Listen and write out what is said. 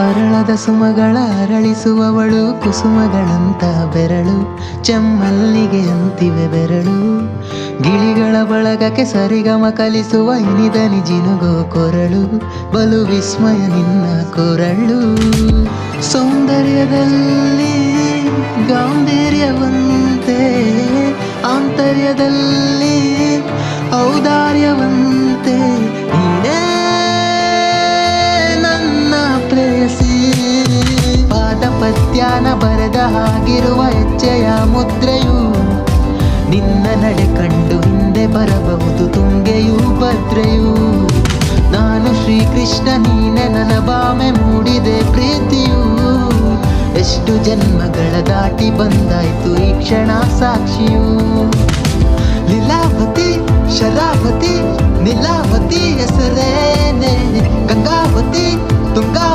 ಅರಳದ ಸುಮಗಳ ಅರಳಿಸುವವಳು, ಕುಸುಮಗಳಂತ ಬೆರಳು, ಚೆಮ್ಮಲ್ಲಿಗೆ ಅಂತಿವೆ ಬೆರಳು. ಗಿಳಿಗಳ ಬಳಗಕ್ಕೆ ಸರಿಗಮ ಕಲಿಸುವ ಇನಿದನಿ ಜಿನುಗೋ ಕೊರಳು, ಬಲು ವಿಸ್ಮಯ ನಿನ್ನ ಕೊರಳು. ಸೌಂದರ್ಯದಲ್ಲಿ ಗಾಂಭೀರ್ಯವಂತೆ, ಆಂತರ್ಯದಲ್ಲಿ ಔದಾರ್ಯವಂತೆ, ನೀನೇ ನನ್ನ ಪ್ರೇಯಸಿ. ಪಾದಪತ್ಯಾನ ಬರೆದ ಹಾಗಿರುವ ಹೆಜ್ಜೆಯ ಮುದ್ರೆಯು, ನಿನ್ನ ನಡೆ ಕಂಡು ಹಿಂದೆ ಬರಬಹುದು ತುಂಗೆಯೂ ಭದ್ರೆಯೂ. ನಾನು ಶ್ರೀಕೃಷ್ಣ, ನೀನೆ ನನ್ನ ಬಾಮೆ ಮೂಡಿದೆ ಪ್ರೀತಿಯು. ಎಷ್ಟು ಜನ್ಮಗಳ ದಾಟಿ ಬಂದಾಯ್ತು ಈ ಕ್ಷಣ ಸಾಕ್ಷಿಯು. ಲೀಲಾವತಿ ಶರಾವತಿ